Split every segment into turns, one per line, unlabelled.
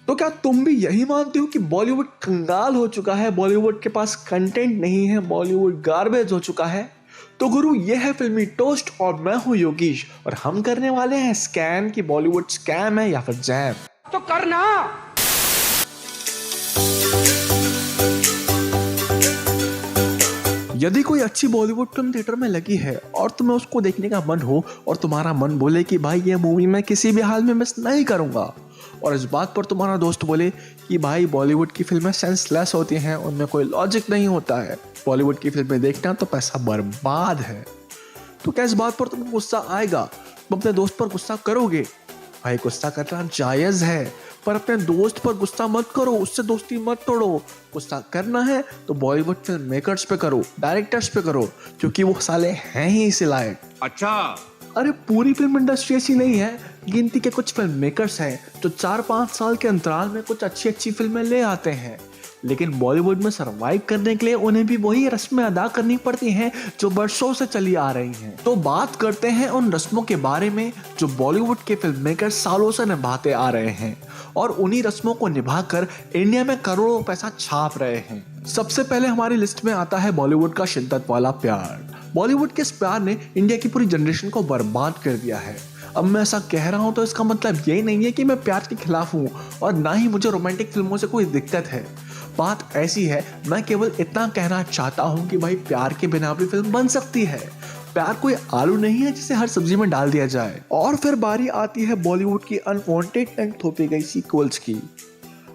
तो क्या तुम भी यही मानते हो कि बॉलीवुड कंगाल हो चुका है, बॉलीवुड के पास कंटेंट नहीं है, बॉलीवुड गार्बेज हो चुका है? तो गुरु, ये है फिल्मी टोस्ट और मैं हूं योगीश और हम करने वाले हैं स्कैन कि बॉलीवुड स्कैम है या फिर जैम।
तो करना।
यदि कोई अच्छी बॉलीवुड फिल्म थिएटर में लगी है और तुम्हें उसको देखने का मन हो और तुम्हारा मन बोले कि भाई ये मूवी मैं किसी भी हाल में मिस नहीं करूंगा, और इस बात पर तुम्हारा दोस्त बोले कि भाई बॉलीवुड की फिल्में सेंसलेस होती हैं, उनमें कोई लॉजिक नहीं होता है, बॉलीवुड की फिल्में देखना तो पैसा बर्बाद है, तो क्या इस बात पर तुम्हें गुस्सा आएगा? तुम अपने दोस्त पर गुस्सा करोगे? भाई गुस्सा करना जायज़ है, पर अपने दोस्त पर गुस्सा मत करो, उससे दोस्ती मत तोड़ो। गुस्सा करना है तो बॉलीवुड फिल्म मेकर्स पे करो, डायरेक्टर्स पे करो, क्योंकि वो साले हैं ही इसी लायक।
अच्छा।
अरे पूरी फिल्म इंडस्ट्री ऐसी नहीं है, गिनती के कुछ फिल्म मेकर्स हैं जो 4-5 साल के अंतराल में कुछ अच्छी फिल्में ले आते हैं, लेकिन बॉलीवुड में सरवाइव करने के लिए उन्हें भी वही रस्में अदा करनी पड़ती हैं जो वर्षों से चली आ रही हैं। तो बात करते हैं उन रस्मों के बारे में जो बॉलीवुड के फिल्म मेकर सालों से निभाते आ रहे हैं और उन्हीं रस्मों को निभाकर इंडिया में करोड़ों पैसा छाप रहे हैं। सबसे पहले हमारी लिस्ट में आता है बॉलीवुड का शिद्दत वाला प्यार। बॉलीवुड के इस प्यार ने इंडिया की पूरी जनरेशन को बर्बाद कर दिया है। अब मैं ऐसा कह रहा हूँ तो इसका मतलब यही नहीं है कि मैं प्यार के खिलाफ हूँ और ना ही मुझे रोमांटिक फिल्मों से कोई दिक्कत है। बात ऐसी है, मैं केवल इतना कहना चाहता हूँ कि भाई प्यार के बिना भी फिल्म बन सकती है। प्यार कोई आलू नहीं है जिसे हर सब्जी में डाल दिया जाए। और फिर बारी आती है बॉलीवुड की अनवांटेड एंड थोपी गई सीक्वल्स की।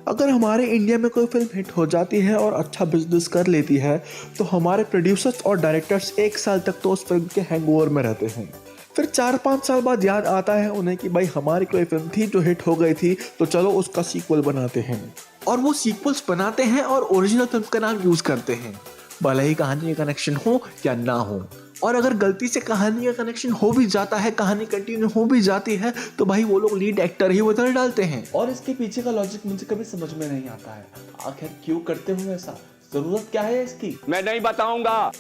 अगर हमारे इंडिया में कोई फिल्म हिट हो जाती है और अच्छा बिजनेस कर लेती है तो हमारे प्रोड्यूसर्स और डायरेक्टर्स 1 साल तक तो उस फिल्म के हैंगओवर में रहते हैं। फिर 4-5 साल बाद याद आता है उन्हें कि भाई हमारी कोई फिल्म थी जो हिट हो गई थी, तो चलो उसका सीक्वल बनाते हैं। और वो सीक्वल्स बनाते हैं और ओरिजिनल फिल्म का नाम यूज करते हैं, भले ही कहानी का कनेक्शन हो या ना हो। और अगर गलती से कहानी का कनेक्शन हो भी जाता है, कहानी कंटिन्यू हो भी जाती है, तो भाई वो लोग लीड एक्टर ही बदल डालते हैं। और इसके पीछे का लॉजिक मुझे कभी समझ में नहीं आता है, आखिर क्यों करते हो ऐसा? जरूरत क्या है इसकी?
मैं नहीं बताऊंगा।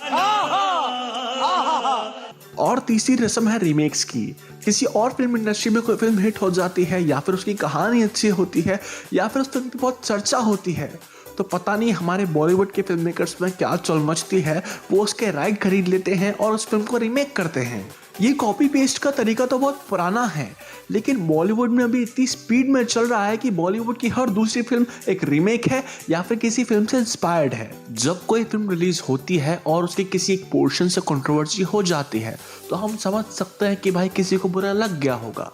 और तीसरी रस्म है रीमेक्स की। किसी और फिल्म इंडस्ट्री में कोई फिल्म हिट हो जाती है या फिर उसकी कहानी अच्छी होती है या फिर उस फिल्म की बहुत चर्चा होती है, तो पता नहीं हमारे बॉलीवुड के फिल्म मेकर्स में क्या चल मचती है, वो उसके राइट खरीद लेते हैं और उस फिल्म को रीमेक करते हैं। ये कॉपी पेस्ट का तरीका तो बहुत पुराना है, लेकिन बॉलीवुड में अभी इतनी स्पीड में चल रहा है कि बॉलीवुड की हर दूसरी फिल्म एक रीमेक है या फिर किसी फिल्म से इंस्पायर्ड है। जब कोई फिल्म रिलीज होती है और उसके किसी एक पोर्शन से कंट्रोवर्सी हो जाती है तो हम समझ सकते हैं कि भाई किसी को बुरा लग गया होगा,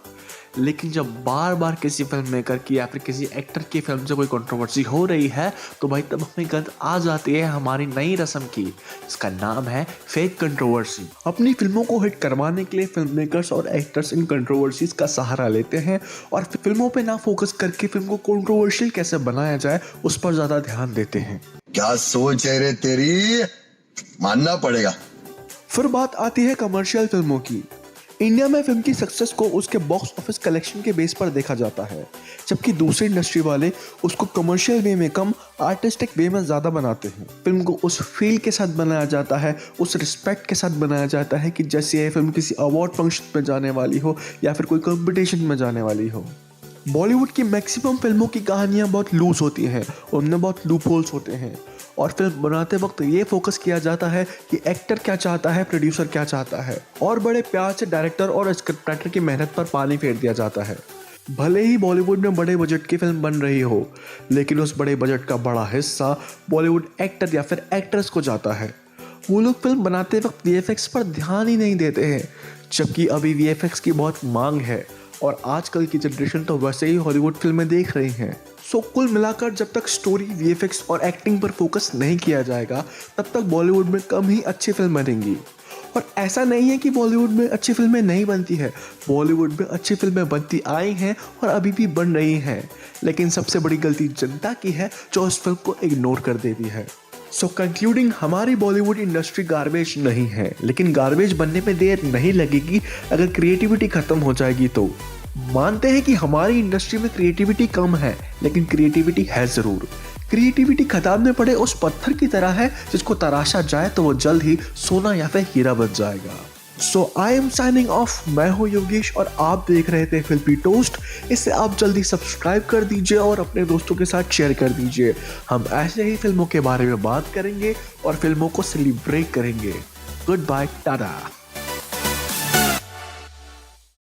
लेकिन जब बार बार किसी फिल्म मेकर की या फिर किसी एक्टर की फिल्म से कोई कंट्रोवर्सी हो रही है तो भाई तब हमें गंध आ जाती है हमारी नई रस्म की। इसका नाम है फेक कंट्रोवर्सी। अपनी फिल्मों को हिट करवाने के लिए फिल्म मेकर्स और एक्टर्स इन कंट्रोवर्सीज का सहारा लेते हैं और फिल्मों पे ना फोकस करके फिल्म को कंट्रोवर्शियल कैसे बनाया जाए उस पर ज्यादा ध्यान देते हैं।
क्या सोच है रे तेरी, मानना पड़ेगा।
फिर बात आती है कमर्शियल फिल्मों की। इंडिया में फिल्म की सक्सेस को उसके बॉक्स ऑफिस कलेक्शन के बेस पर देखा जाता है, जबकि दूसरी इंडस्ट्री वाले उसको कमर्शियल वे में कम, आर्टिस्टिक वे में ज़्यादा बनाते हैं। फिल्म को उस फील के साथ बनाया जाता है, उस रिस्पेक्ट के साथ बनाया जाता है कि जैसे ये फिल्म किसी अवार्ड फंक्शन में जाने वाली हो या फिर कोई कंपटीशन में जाने वाली हो। बॉलीवुड की मैक्सिमम फिल्मों की कहानियाँ बहुत लूज होती हैं, उनमें बहुत लूप होल्स होते हैं और फिल्म बनाते वक्त ये फोकस किया जाता है कि एक्टर क्या चाहता है, प्रोड्यूसर क्या चाहता है, और बड़े प्यार से डायरेक्टर और स्क्रिप्ट राइटर की मेहनत पर पानी फेर दिया जाता है। भले ही बॉलीवुड में बड़े बजट की फिल्म बन रही हो, लेकिन उस बड़े बजट का बड़ा हिस्सा बॉलीवुड एक्टर या फिर एक्ट्रेस को जाता है। वो लोग फिल्म बनाते वक्त वीएफएक्स पर ध्यान ही नहीं देते हैं, जबकि अभी वीएफएक्स की बहुत मांग है और आजकल की जनरेशन तो वैसे ही हॉलीवुड फिल्में देख रही हैं। सो कुल मिलाकर जब तक स्टोरी, वीएफएक्स और एक्टिंग पर फोकस नहीं किया जाएगा तब तक बॉलीवुड में कम ही अच्छी फिल्म बनेंगी। और ऐसा नहीं है कि बॉलीवुड में अच्छी फिल्में नहीं बनती है, बॉलीवुड में अच्छी फिल्में बनती आई हैं और अभी भी बन रही हैं, लेकिन सबसे बड़ी गलती जनता की है जो उस फिल्म को इग्नोर कर देती है। सो कंक्लूडिंग, हमारी बॉलीवुड इंडस्ट्री गार्बेज नहीं है, लेकिन गार्बेज बनने में देर नहीं लगेगी अगर क्रिएटिविटी खत्म हो जाएगी तो। मानते हैं कि हमारी इंडस्ट्री में क्रिएटिविटी कम है, लेकिन क्रिएटिविटी है ज़रूर। क्रिएटिविटी खदान में पड़े उस पत्थर की तरह है जिसको तराशा जाए तो वो जल्द ही सोना या फिर हीरा बन जाएगा। सो आई एम साइनिंग ऑफ। मैं हूं योगेश और आप देख रहे थे फिल्मी टोस्ट। इसे आप जल्दी सब्सक्राइब कर दीजिए और अपने दोस्तों के साथ शेयर कर दीजिए। हम ऐसे ही फिल्मों के बारे में बात करेंगे और फिल्मों को सेलिब्रेट करेंगे। Good bye, Tata.